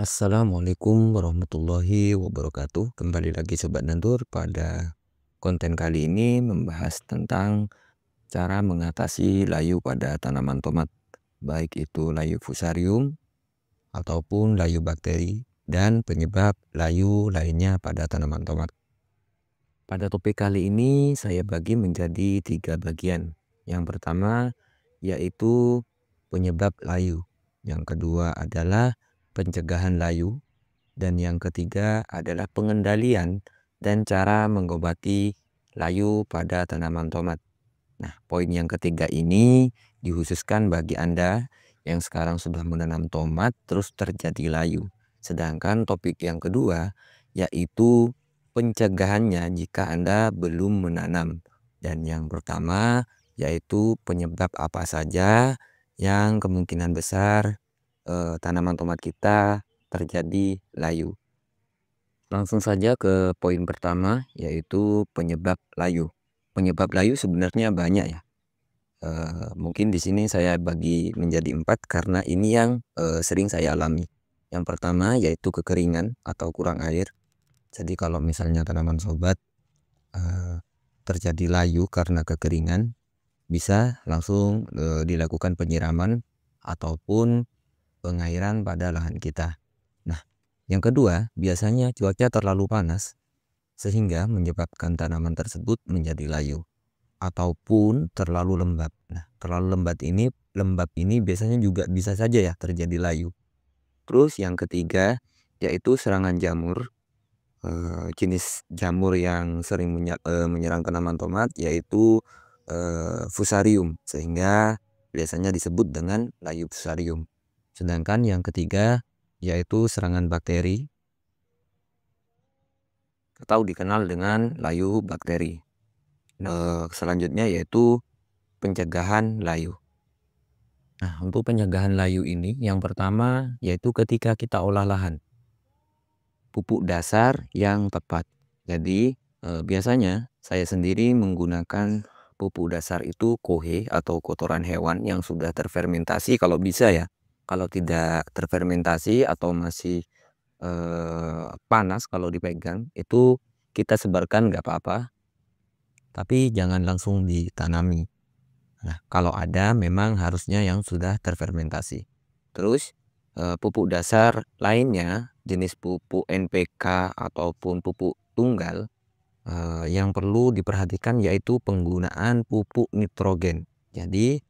Assalamualaikum warahmatullahi wabarakatuh. Kembali lagi Sobat Nandur, pada konten kali ini membahas tentang cara mengatasi layu pada tanaman tomat, baik itu layu fusarium ataupun layu bakteri dan penyebab layu lainnya pada tanaman tomat. Pada topik kali ini saya bagi menjadi 3 bagian. Yang pertama yaitu penyebab layu, yang kedua adalah pencegahan layu, dan yang ketiga adalah pengendalian dan cara mengobati layu pada tanaman tomat. Nah, poin yang ketiga ini dikhususkan bagi Anda yang sekarang sudah menanam tomat terus terjadi layu. Sedangkan topik yang kedua yaitu pencegahannya jika Anda belum menanam. Dan yang pertama yaitu penyebab apa saja yang kemungkinan besar tanaman tomat kita terjadi layu. Langsung saja ke poin pertama yaitu penyebab layu. Penyebab layu sebenarnya banyak ya. Mungkin di sini saya bagi menjadi 4 karena ini yang sering saya alami. Yang pertama yaitu kekeringan atau kurang air. Jadi kalau misalnya tanaman sobat terjadi layu karena kekeringan, bisa langsung dilakukan penyiraman ataupun pengairan pada lahan kita. Nah, yang kedua, biasanya cuaca terlalu panas sehingga menyebabkan tanaman tersebut menjadi layu ataupun terlalu lembab. Nah, terlalu lembab ini biasanya juga bisa saja ya terjadi layu. Terus yang ketiga yaitu serangan jamur. Jenis jamur yang sering menyerang tanaman tomat yaitu fusarium, sehingga biasanya disebut dengan layu fusarium. Sedangkan yang ketiga yaitu serangan bakteri atau dikenal dengan layu bakteri. Selanjutnya yaitu pencegahan layu. Nah, untuk pencegahan layu ini yang pertama yaitu ketika kita olah lahan, pupuk dasar yang tepat. Jadi biasanya saya sendiri menggunakan pupuk dasar itu kohe atau kotoran hewan yang sudah terfermentasi kalau bisa ya. Kalau tidak terfermentasi atau masih panas kalau dipegang, itu kita sebarkan nggak apa-apa, tapi jangan langsung ditanami. Nah, kalau ada memang harusnya yang sudah terfermentasi. Terus pupuk dasar lainnya jenis pupuk NPK ataupun pupuk tunggal yang perlu diperhatikan yaitu penggunaan pupuk nitrogen. Jadi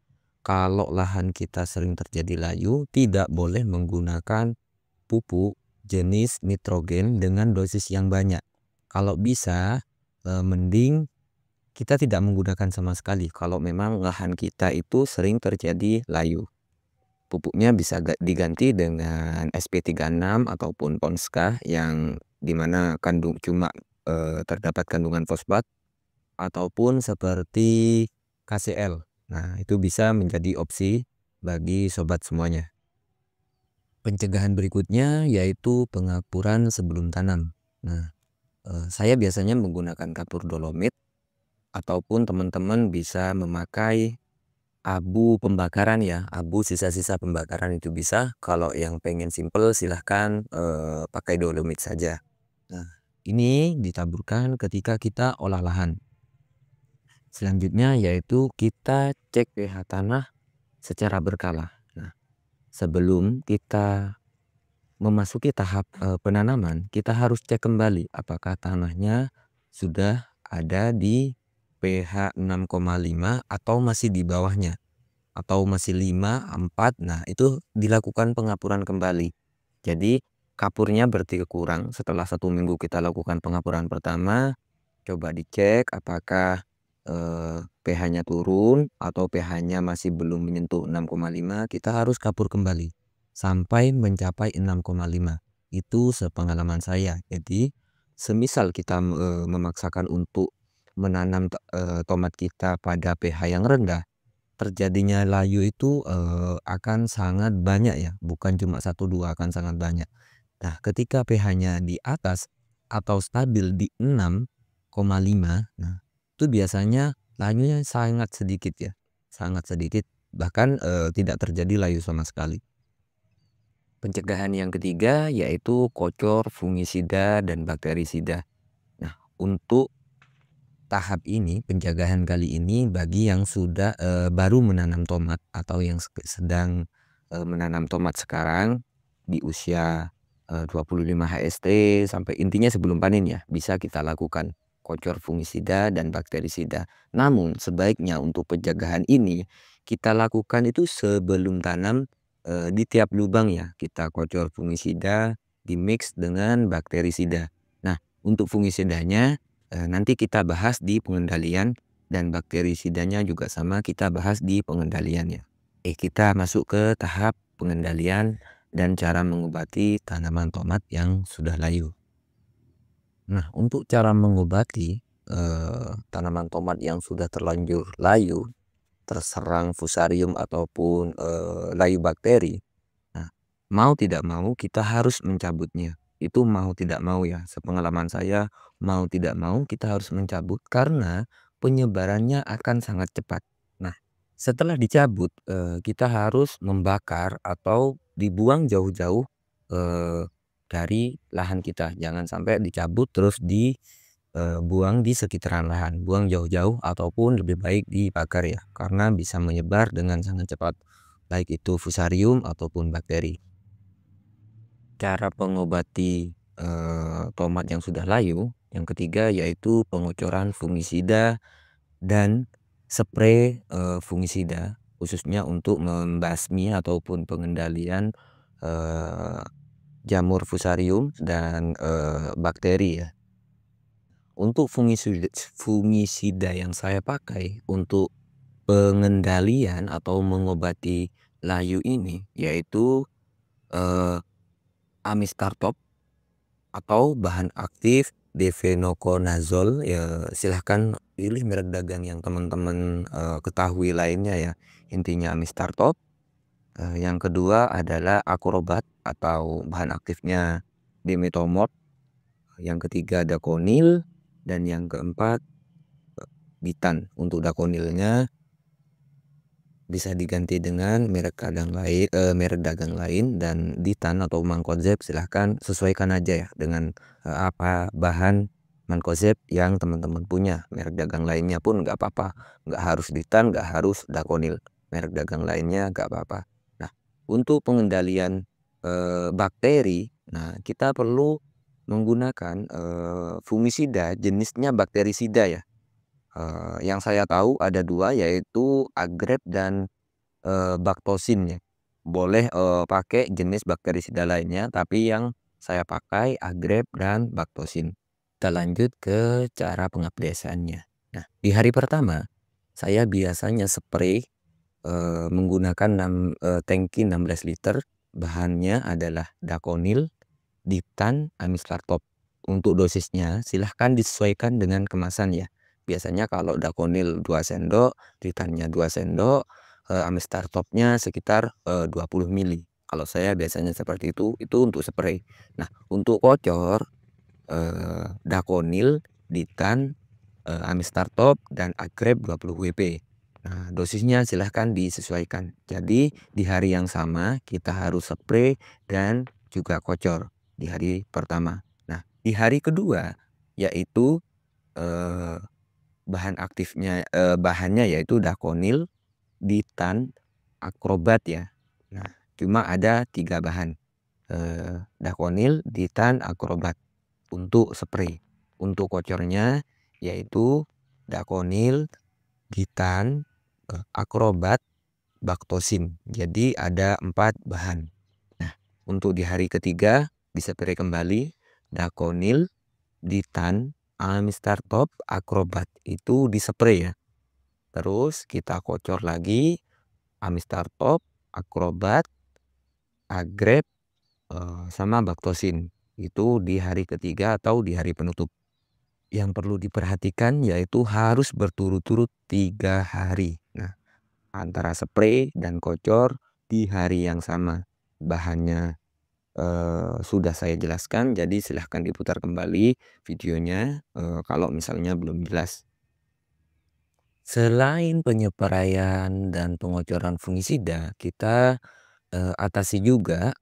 kalau lahan kita sering terjadi layu, tidak boleh menggunakan pupuk jenis nitrogen dengan dosis yang banyak. Kalau bisa mending kita tidak menggunakan sama sekali kalau memang lahan kita itu sering terjadi layu. Pupuknya bisa diganti dengan SP36 ataupun Ponska yang dimana cuma terdapat kandungan fosfat, ataupun seperti KCL. Nah, itu bisa menjadi opsi bagi sobat semuanya. Pencegahan berikutnya yaitu pengapuran sebelum tanam. Nah, saya biasanya menggunakan kapur dolomit ataupun teman-teman bisa memakai abu pembakaran ya, abu sisa-sisa pembakaran itu bisa. Kalau yang pengen simple silahkan pakai dolomit saja. Nah, ini ditaburkan ketika kita olah lahan. Selanjutnya yaitu kita cek pH tanah secara berkala. Nah, sebelum kita memasuki tahap penanaman, kita harus cek kembali apakah tanahnya sudah ada di pH 6,5 atau masih di bawahnya, atau masih 5, 4. Nah, itu dilakukan pengapuran kembali. Jadi kapurnya berarti kurang. Setelah 1 minggu kita lakukan pengapuran pertama, coba dicek apakah pH-nya turun atau pH-nya masih belum menyentuh 6,5. Kita harus kapur kembali sampai mencapai 6,5. Itu sepengalaman saya. Jadi semisal kita memaksakan untuk menanam tomat kita pada pH yang rendah, terjadinya layu itu akan sangat banyak ya, bukan cuma 1-2, akan sangat banyak. Nah, ketika pH-nya di atas atau stabil di 6,5, nah itu biasanya layunya sangat sedikit ya, sangat sedikit, bahkan tidak terjadi layu sama sekali. pencegahan yang ketiga yaitu kocor, fungisida, dan bakterisida. Nah, untuk tahap ini, pencegahan kali ini bagi yang sudah baru menanam tomat atau yang sedang menanam tomat sekarang di usia 25 HST sampai intinya sebelum panen ya, bisa kita lakukan kocor, fungisida, dan bakterisida. Namun sebaiknya untuk pencegahan ini kita lakukan itu sebelum tanam di tiap lubang ya, kita kocor fungisida di-mix dengan bakterisida. Nah, untuk fungisidanya nanti kita bahas di pengendalian dan bakterisidanya juga sama kita bahas di pengendaliannya. Kita masuk ke tahap pengendalian dan cara mengobati tanaman tomat yang sudah layu. Nah, untuk cara mengobati tanaman tomat yang sudah terlanjur layu, terserang fusarium ataupun layu bakteri. Nah, mau tidak mau kita harus mencabutnya. Itu mau tidak mau ya, sepengalaman saya mau tidak mau kita harus mencabut karena penyebarannya akan sangat cepat. Nah, setelah dicabut kita harus membakar atau dibuang jauh-jauh dari lahan kita. Jangan sampai dicabut terus dibuang di sekitaran lahan. Buang jauh-jauh ataupun lebih baik dibakar ya, karena bisa menyebar dengan sangat cepat baik itu fusarium ataupun bakteri. Cara pengobati tomat yang sudah layu yang ketiga yaitu pengocoran fungisida dan spray fungisida khususnya untuk membasmi ataupun pengendalian jamur fusarium dan bakteri ya. Untuk fungisida yang saya pakai untuk pengendalian atau mengobati layu ini yaitu Amistartop atau bahan aktif difenoconazole ya, silahkan pilih merek dagang yang teman-teman ketahui lainnya ya, intinya Amistartop. Yang kedua adalah Acrobat atau bahan aktifnya Dimetomorph, yang ketiga Daconil, dan yang keempat Ditan. Untuk Daconilnya bisa diganti dengan merek dagang lain, dan Ditan atau Mancozeb silahkan sesuaikan aja ya dengan apa bahan Mancozeb yang teman-teman punya. Merek dagang lainnya pun nggak apa-apa, nggak harus Ditan, nggak harus Daconil, merek dagang lainnya nggak apa-apa. Nah, untuk pengendalian bakteri, nah kita perlu menggunakan fungisida jenisnya bakterisida ya. Yang saya tahu ada dua yaitu Agrep dan Bactosin ya. Boleh pakai jenis bakterisida lainnya, tapi yang saya pakai Agrep dan Bactosin. Kita lanjut ke cara pengaplesannya. Nah, di hari pertama saya biasanya spray menggunakan tangki 16 liter. Bahannya adalah Daconil, Ditan, Amistartop. Untuk dosisnya silahkan disesuaikan dengan kemasan ya. Biasanya kalau Daconil 2 sendok, Ditannya 2 sendok, Amistartopnya sekitar 20 mili. Kalau saya biasanya seperti itu untuk spray. Nah, untuk kocor Daconil, Ditan, Amistartop, dan Agrep 20 WP. Nah, dosisnya silahkan disesuaikan. Jadi di hari yang sama kita harus spray dan juga kocor di hari pertama. Nah, di hari kedua yaitu bahan aktifnya bahannya yaitu Daconil, Ditan, Acrobat ya. Nah, cuma ada 3 bahan. Daconil, Ditan, Acrobat untuk spray. Untuk kocornya yaitu Daconil, Ditan, Acrobat, Bactosin. Jadi ada 4 bahan. Nah, untuk di hari ketiga dispray kembali Daconil, Ditan, Amistartop, Acrobat itu dispray ya. Terus kita kocor lagi Amistartop, Acrobat, Agrep, sama Bactosin. Itu di hari ketiga atau di hari penutup. Yang perlu diperhatikan yaitu harus berturut-turut 3 hari. Nah, antara spray dan kocor di hari yang sama. Bahannya sudah saya jelaskan, jadi silahkan diputar kembali videonya kalau misalnya belum jelas. Selain penyepraian dan pengocoran fungisida, kita atasi juga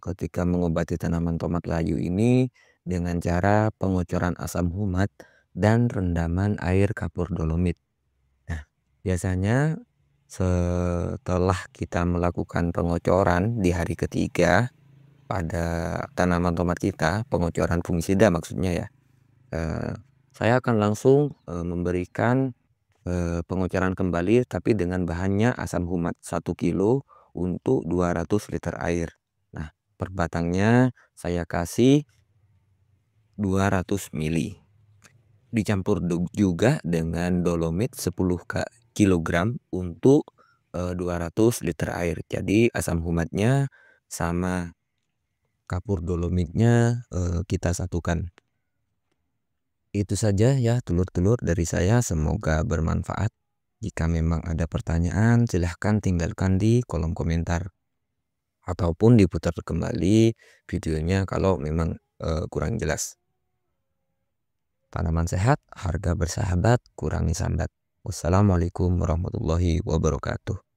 ketika mengobati tanaman tomat layu ini dengan cara pengocoran asam humat dan rendaman air kapur dolomit. Nah, biasanya setelah kita melakukan pengocoran di hari ketiga pada tanaman tomat kita, pengocoran fungisida maksudnya ya, saya akan langsung memberikan pengocoran kembali tapi dengan bahannya asam humat 1 kilo untuk 200 liter air. Nah, per batangnya saya kasih 200 mili. Dicampur juga dengan dolomit 10 kilogram untuk 200 liter air. Jadi asam humatnya sama kapur dolomitnya kita satukan. Itu saja ya telur-telur dari saya, semoga bermanfaat. Jika memang ada pertanyaan silahkan tinggalkan di kolom komentar ataupun diputar kembali videonya kalau memang kurang jelas. Tanaman sehat, harga bersahabat, kurangi sambat. Wassalamualaikum warahmatullahi wabarakatuh.